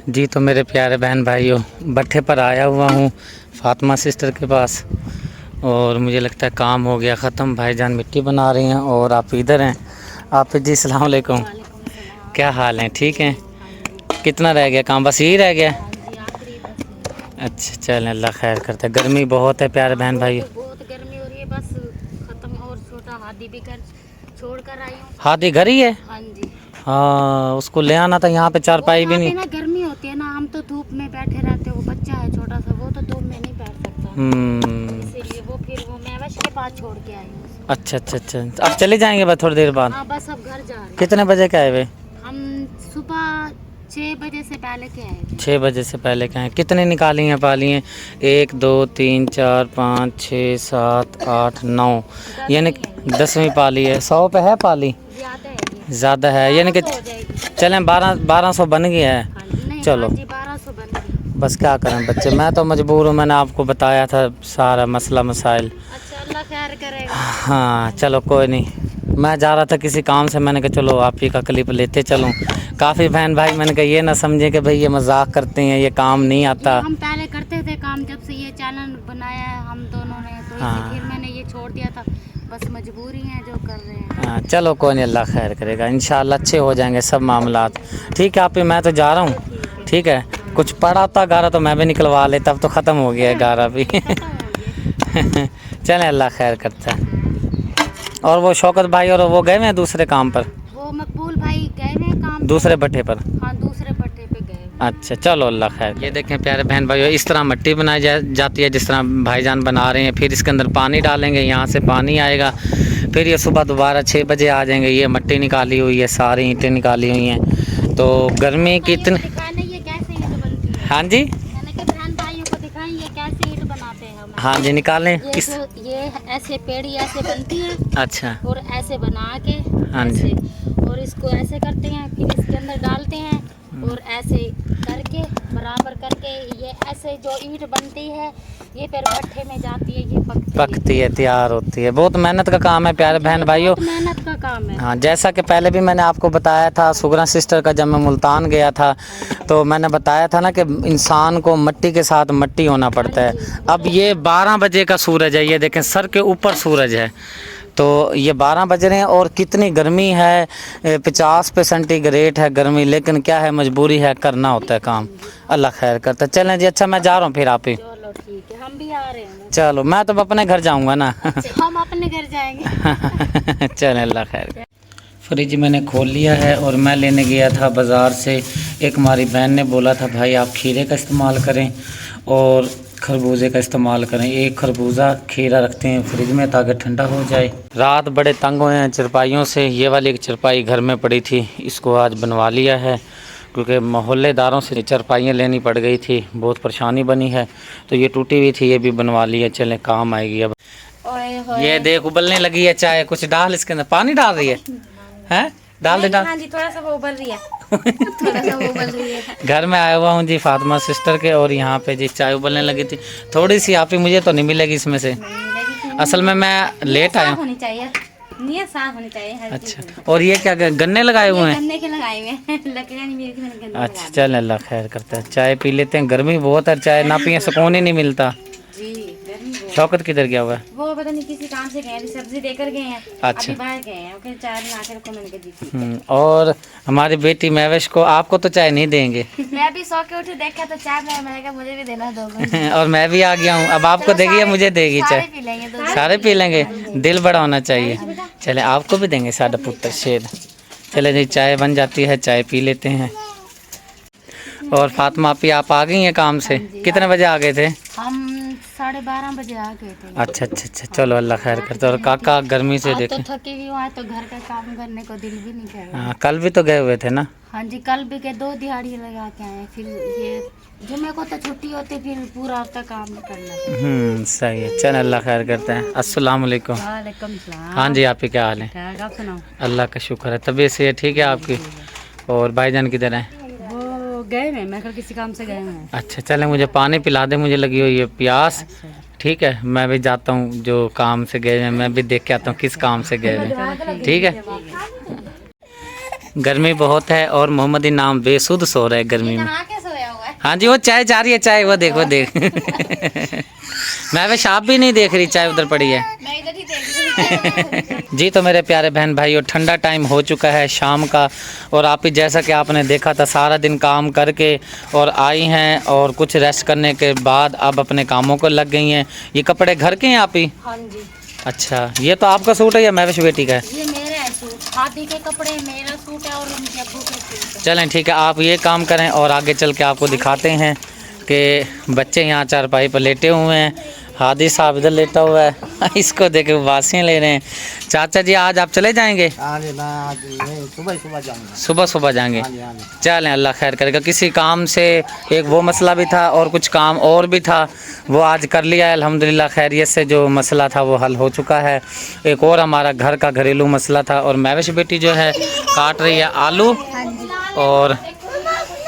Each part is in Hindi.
जी तो मेरे प्यारे बहन भाइयों, भट्ठे पर आया हुआ हूँ फातिमा सिस्टर के पास। और मुझे लगता है काम हो गया ख़त्म। भाईजान मिट्टी बना रही हैं और आप इधर हैं। आप जी अस्सलाम वालेकुम, क्या हाल है? ठीक हैं? कितना रह गया काम? बस यही रह गया? अच्छा चलें, अल्लाह खैर करता है। गर्मी बहुत है प्यारे बहन भाई, बहुत गर्मी हो रही है। बस खत्म। और छोटा हाथी भी कर छोड़ कर आई हूँ। हाथी घर ही है? हाँ जी। हाँ, उसको ले आना था। यहाँ पे चारपाई भी नहीं। ना गर्मी होती है ना, हम तो धूप में बैठे रहते हैं। वो बच्चा है छोटा सा, वो तो धूप में नहीं बैठ सकता, इसीलिए वो मैवश के पास छोड़ के आई हूँ। अच्छा अच्छा अच्छा, अब चले जाएंगे बस थोड़ी देर बाद? हाँ बस अब घर जा रहे हैं। कितने बजे का आए वे? हम सुबह 6 बजे से पहले के आए। 6 बजे से पहले के आए। कितने निकाली हैं पाली हैं? 1 2 3 4 5 6 7 8 9, यानी 10वीं पाली है। 100 पे है पाली? ज़्यादा है, यानी कि चलें 1200 बन गया है। चलो 1200 बन गई। बस क्या करें बच्चे, मैं तो मजबूर हूँ। मैंने आपको बताया था सारा मसला मसाइल। अच्छा, अल्लाह खैर करेगा। हाँ चलो कोई नहीं। मैं जा रहा था किसी काम से, मैंने कहा चलो आप ही का क्लिप लेते चलूँ। काफ़ी बहन भाई मैंने कहा ये ना समझे कि भाई ये मजाक करते हैं, ये काम नहीं आता। हम पहले करते थे काम, जब से ये चैनल बनाया है हम दोनों ने, तो हाँ। फिर मैंने ये छोड़ दिया था। बस मजबूरी है जो कर रहे हैं। हाँ चलो कोई नहीं, अल्लाह खैर करेगा। इंशाल्लाह अच्छे हो जाएंगे सब मामलात। ठीक है आप ही, मैं तो जा रहा हूँ। ठीक है, कुछ पड़ा था गारा तो मैं भी निकलवा लेता, अब तो ख़त्म हो गया है गारा भी। चलें अल्लाह खैर करता है। और वो शौकत भाई और वो गए हैं दूसरे काम पर? वो मकबूल भाई गए हैं काम दूसरे भट्ठे पर? हाँ, दूसरे भट्ठे पे गए। अच्छा चलो अल्लाह खैर। ये देखें प्यारे बहन भाइयों, इस तरह मिट्टी बनाई जाती है जिस तरह भाईजान बना रहे हैं। फिर इसके अंदर पानी डालेंगे, यहाँ से पानी आएगा। फिर ये सुबह दोबारा 6 बजे आ जाएंगे। ये मिट्टी निकाली हुई है, सारी ईंटें निकाली हुई हैं। तो गर्मी कितनी। हाँ जी, हाँ जी निकालें। किस ये ऐसे पेड़ी ऐसे बनती है। अच्छा, और ऐसे बना के हाँ जी, और इसको ऐसे करते हैं, फिर इसके अंदर डालते हैं और ऐसे करके बराबर करके ये ऐसे जो ईंट बनती है ये फिर भट्ठे में जाती है, ये पकती है, तैयार होती है। बहुत मेहनत का काम है प्यारे बहन भाइयों, मेहनत का काम है। हाँ जैसा कि पहले भी मैंने आपको बताया था, सुगरा सिस्टर का जब मैं मुल्तान गया था तो मैंने बताया था ना कि इंसान को मिट्टी के साथ मिट्टी होना पड़ता है। अब ये 12 बजे का सूरज है, ये देखें सर के ऊपर सूरज है। तो ये 12 बज रहे हैं और कितनी गर्मी है, 50 पे सेंटीग्रेड है गर्मी, लेकिन क्या है मजबूरी है, करना होता है काम। अल्लाह खैर करता है। चलें जी, अच्छा मैं जा रहा हूँ फिर आप ही। चलो ठीक है, हम भी आ रहे हैं। चलो मैं तो अपने घर जाऊँगा ना। हम अपने घर जाएंगे। चलें अल्लाह खैर। फ्रिज मैंने खोल लिया है और मैं लेने गया था बाज़ार से। एक हमारी बहन ने बोला था भाई आप खीरे का इस्तेमाल करें और खरबूजे का इस्तेमाल करें। एक खरबूजा खीरा रखते हैं फ्रिज में ताकि ठंडा हो जाए। रात बड़े तंग हुए हैं चरपाइयों से। ये वाली एक चरपाई घर में पड़ी थी, इसको आज बनवा लिया है क्योंकि मोहल्लेदारों से चरपाइयाँ लेनी पड़ गई थी, बहुत परेशानी बनी है। तो ये टूटी हुई थी, ये भी बनवा ली है। चलें काम आएगी अब। ये देख उबलने लगी है चाय, कुछ डाल इसके अंदर। पानी डाल रही है? हैं डाल दे, डाल। हाँ जी, थोड़ा सा वो उबल रही है। थोड़ा सा वो उबल रही है। घर में आया हुआ हूँ जी फातिमा सिस्टर के, और यहाँ पे जी चाय उबलने लगी थी। थोड़ी सी आप ही, मुझे तो नहीं मिलेगी इसमें से, असल में मैं लेट आया हूँ। होनी चाहिए, नीयत साफ होनी चाहिए। अच्छा, और ये क्या गन्ने लगाए हुए हैं? गन्ने के लगाए हुए हैं, लकड़ियाँ नहीं मिली थी, मैंने गन्ने अच्छा चल अल्लाह खैर करता है। चाय पी लेते हैं, गर्मी बहुत है, चाय ना पिए सुकून ही नहीं मिलता। जी, गर्मी बहुत। शौकत किधर गया हुआ है? वो पता नहीं किसी काम से गए हैं, सब्जी देकर गए हैं। अच्छा, अभी बाहर गए हैं, ओके चाय बना के रखो, मैंने कहा जी। और हमारी बेटी महविश को, आपको तो चाय नहीं देंगे। मैं भी सो के उठी, देखा तो चाय में, मैंने कहा मुझे भी देना दो। और मैं भी आ गया हूँ, अब आपको देगी या मुझे देगी चाय? पी लेंगे दो। सारे पी लेंगे, दिल बड़ा होना चाहिए। चले आपको भी देंगे सादा पुत्र शेर। चले जी चाय बन जाती है, चाय पी लेते हैं। और फातिमा आप आ गई हैं काम से? कितने बजे आ गए थे? हम 12:30 बजे आ गए थे। अच्छा अच्छा अच्छा, चलो अल्लाह खैर करता है। और काका गर्मी से देखें, तो थके भी हुआ, तो घर का काम करने को दिल भी नहीं कर रहा। हाँ कल भी तो गए हुए थे ना? हाँ जी, कल भी गए, 2 दिहाड़ी लगा के आए। फिर ये जुम्मे को तो छुट्टी होती, फिर पूरा हफ्ता काम नहीं करना। सही है। चल अल्लाह खैर करते हैं। अस्सलाम वालेकुम। वालेकुम सलाम। हाँ जी, आप ही क्या हाल है? ठीक, आप सुनाओ। अल्लाह का शुक्र है, तबीयत से ठीक है आपकी? और भाईजान किधर हैं? वो गए हैं, मैं कल किसी काम से गए हैं। अच्छा चलें, मुझे पानी पिला दे, मुझे लगी हुई है प्यास। ठीक है, मैं भी जाता हूँ, जो काम से गए हैं मैं भी देख के आता हूँ किस काम से गए हैं। ठीक है, गर्मी बहुत है और मोहम्मद इनाम बेसुध सो रहे हैं गर्मी में। हाँ जी, वो चाय जा रही है, चाय वो देखो देख। मैं वैसे आप भी नहीं देख रही, चाय उधर पड़ी है। मैं इधर ही देख रही हूँ। जी तो मेरे प्यारे बहन भाइयों, ठंडा टाइम हो चुका है शाम का, और आप ही जैसा कि आपने देखा था सारा दिन काम करके और आई हैं, और कुछ रेस्ट करने के बाद अब अपने कामों को लग गई हैं। ये कपड़े घर के हैं आप ही? हाँ जी। अच्छा, ये तो आपका सूट है या महविश बेटी का है? ये मेरा है सूट, शादी के कपड़े मेरा सूट है और उनके अब्बू के सूट है। चलें ठीक है, आप ये काम करें और आगे चल के आपको दिखाते हैं कि बच्चे यहाँ चारपाई पर लेटे हुए हैं, हादी साहब इधर लेटा हुआ है। इसको देखे वासियाँ ले रहे हैं। चाचा जी आज आप चले जाएंगे? सुबह सुबह जाऊंगा। सुबह सुबह जाएंगे? हाँ जी, हाँ जी। चलें, अल्लाह खैर करेगा। किसी काम से एक वो मसला भी था और कुछ काम और भी था, वो आज कर लिया है अल्हम्दुलिल्लाह, खैरियत से जो मसला था वो हल हो चुका है। एक और हमारा घर का घरेलू मसला था, और महविश बेटी जो है काट रही है आलू, और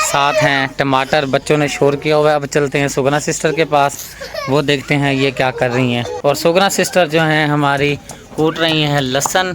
साथ हैं टमाटर। बच्चों ने शोर किया हुआ है। अब चलते हैं सुगना सिस्टर के पास, वो देखते हैं ये क्या कर रही हैं। और सुगना सिस्टर जो हैं हमारी कूट रही हैं लहसुन,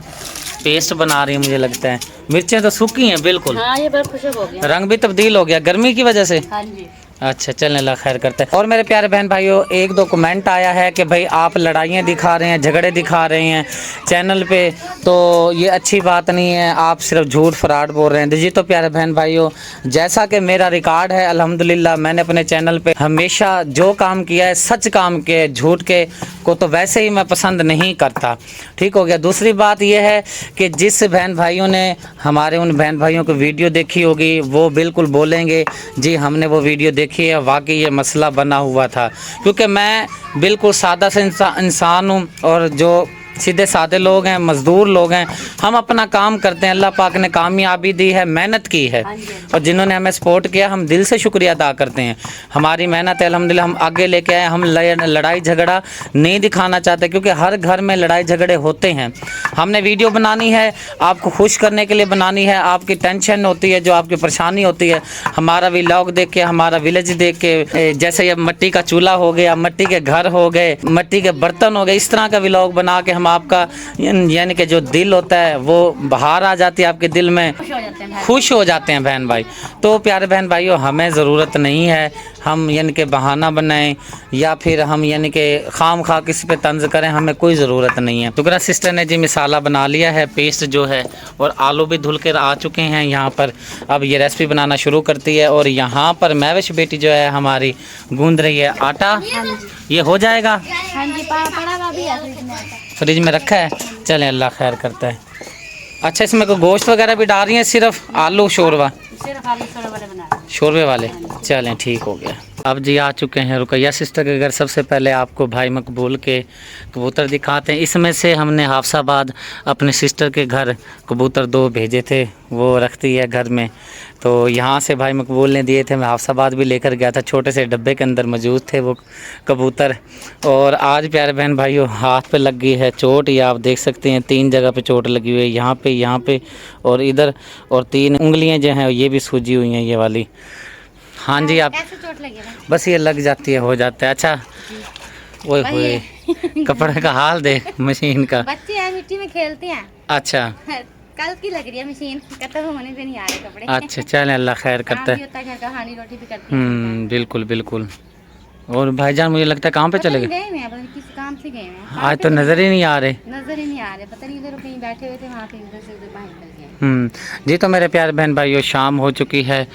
पेस्ट बना रही हैं मुझे लगता है। मिर्चें तो सूखी हैं बिल्कुल, हाँ ये बड़ा खुशक हो गया। रंग भी तब्दील हो गया गर्मी की वजह से। हाँ जी। अच्छा, चलने अल्लाह खैर करते हैं। और मेरे प्यारे बहन भाइयों, एक दो कमेंट आया है कि भाई आप लड़ाइयाँ दिखा रहे हैं, झगड़े दिखा रहे हैं चैनल पे, तो ये अच्छी बात नहीं है, आप सिर्फ झूठ फ्रॉड बोल रहे हैं। जी तो प्यारे बहन भाइयों, जैसा कि मेरा रिकॉर्ड है अल्हम्दुलिल्लाह, मैंने अपने चैनल पे हमेशा जो काम किया है सच काम के, झूठ के को तो वैसे ही मैं पसंद नहीं करता। ठीक हो गया। दूसरी बात यह है कि जिस बहन भाइयों ने हमारे उन बहन भाइयों को वीडियो देखी होगी वो बिल्कुल बोलेंगे जी हमने वो वीडियो देखी है, वाकई ये मसला बना हुआ था। क्योंकि मैं बिल्कुल सादा से इंसान हूँ, और जो सीधे सादे लोग हैं, मज़दूर लोग हैं, हम अपना काम करते हैं। अल्लाह पाक ने कामयाबी दी है, मेहनत की है, और जिन्होंने हमें सपोर्ट किया हम दिल से शुक्रिया अदा करते हैं। हमारी मेहनत है अल्हम्दुलिल्लाह, हम आगे लेके आए। हम लड़ाई झगड़ा नहीं दिखाना चाहते, क्योंकि हर घर में लड़ाई झगड़े होते हैं। हमने वीडियो बनानी है, आपको खुश करने के लिए बनानी है। आपकी टेंशन होती है, जो आपकी परेशानी होती है, हमारा व्लॉग देख के, हमारा विलेज देख के, जैसे ये मिट्टी का चूल्हा हो गया, मिट्टी के घर हो गए, मिट्टी के बर्तन हो गए, इस तरह का व्लॉग बना के हम आपका यानी कि जो दिल होता है वो बाहर आ जाती है, आपके दिल में खुश हो जाते हैं बहन भाई। तो प्यारे बहन भाइयों, हमें ज़रूरत नहीं है हम यानी कि बहाना बनाएं या फिर हम यानी कि खाम खा किसी पे तंज करें, हमें कोई ज़रूरत नहीं है। सुगना सिस्टर ने जी मिसाला बना लिया है, पेस्ट जो है, और आलू भी धुल कर आ चुके हैं यहाँ पर। अब ये रेसिपी बनाना शुरू करती है, और यहाँ पर महविश बेटी जो है हमारी गूंद रही है आटा। ये हो जाएगा? हाँ जी, पड़ा हुआ भी है फ्रिज में रखा है। चलें, अल्लाह खैर करता है। अच्छा, इसमें कोई गोश्त वगैरह भी डाल रही हैं? सिर्फ आलू शोरवा, सिर्फ आलू शोरबा वाले बना रहे हैं। शोरबे वाले। चलें, ठीक हो गया। अब जी आ चुके हैं रुकैया सिस्टर के घर। सबसे पहले आपको भाई मकबूल के कबूतर दिखाते हैं। इसमें से हमने हाफसाबाद अपने सिस्टर के घर कबूतर 2 भेजे थे, वो रखती है घर में, तो यहाँ से भाई मकबूल ने दिए थे। मैं हाफसाबाद भी लेकर गया था, छोटे से डब्बे के अंदर मौजूद थे वो कबूतर। और आज प्यारे बहन भाइयों, हाथ पे लग गई है चोट, ये आप देख सकते हैं 3 जगह पे चोट लगी हुई है, यहाँ पे और इधर, और 3 उंगलियां जो हैं ये भी सूजी हुई हैं, ये वाली। हाँ जी, आप ऐसे चोट लगी है? बस ये लग जाती है, हो जाता है। अच्छा, ओए होए, कपड़े का हाल देख मशीन का। बच्चे हैं, मिट्टी में खेलते हैं। अच्छा, कल की लग रही है मशीन, खत्म होने से नहीं आ रहे कपड़े। अच्छा, चलें, अल्लाह खैर करता है। घर का खानी रोटी भी करते हैं। बिल्कुल बिल्कुल। और भाईजान मुझे लगता है कहाँ पे चले गए? गए हैं, पता नहीं किस काम से गए हैं। आज तो नज़र ही नहीं आ रहे। नजर ही नहीं आ रहे, पता नहीं इधर कहीं बैठे हुए थे, वहाँ से इधर से उधर बाहर निकल गए। जी तो मेरे प्यारे बहन भाइयों, शाम हो चुकी है,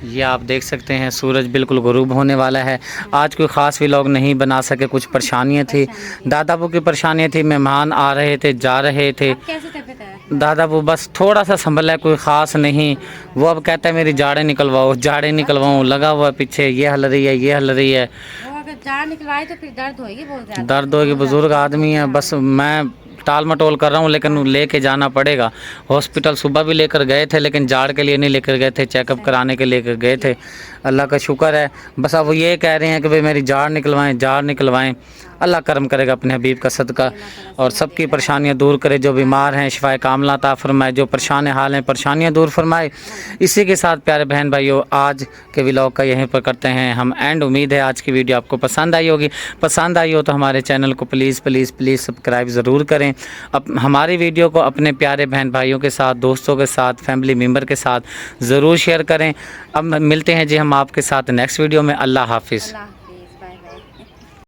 ये आप देख सकते हैं सूरज बिल्कुल गुरूब होने वाला है। आज कोई ख़ास व्लॉग नहीं बना सके, कुछ परेशानियाँ थी, दादाबू की परेशानियाँ थी, मेहमान आ रहे थे, जा रहे थे। कैसे तबीयत है? दादाबू बस थोड़ा सा संभल है, कोई ख़ास नहीं। वो अब कहता है मेरी जाड़ें निकलवाओ, जाड़ें निकलवाऊँ, लगा हुआ पीछे, ये हल रही है, ये हल रही है। वो अगर जाड़ निकलवाए तो फिर दर्द होगी बहुत ज़्यादा। दर्द होगी, बुज़ुर्ग आदमी है, बस मैं टाल मटोल कर रहा हूँ, लेकिन लेके जाना पड़ेगा। हॉस्पिटल सुबह भी लेकर गए थे, लेकिन जाड़ के लिए नहीं लेकर गए थे, चेकअप कराने के लेकर गए थे। अल्लाह का शुक्र है, बस अब वो ये कह रहे हैं कि भाई मेरी जाड़ निकलवाएं, जाड़ निकलवाएं। अल्लाह करम करेगा अपने हबीब का सदका और सबकी परेशानियां दूर करे। जो बीमार हैं शिफाए कामला अता फरमाए, जो परेशान हाल हैं परेशानियां दूर फरमाए। इसी के साथ प्यारे बहन भाइयों आज के व्लॉग का यहीं पर करते हैं हम एंड। उम्मीद है आज की वीडियो आपको पसंद आई होगी। पसंद आई हो तो हमारे चैनल को प्लीज़ प्लीज़ प्लीज़ सब्सक्राइब ज़रूर करें। अब हमारी वीडियो को अपने प्यारे बहन भाइयों के साथ, दोस्तों के साथ, फैमिली मेम्बर के साथ ज़रूर शेयर करें। अब मिलते हैं जी हम आपके साथ नेक्स्ट वीडियो में। अल्लाह हाफिज़।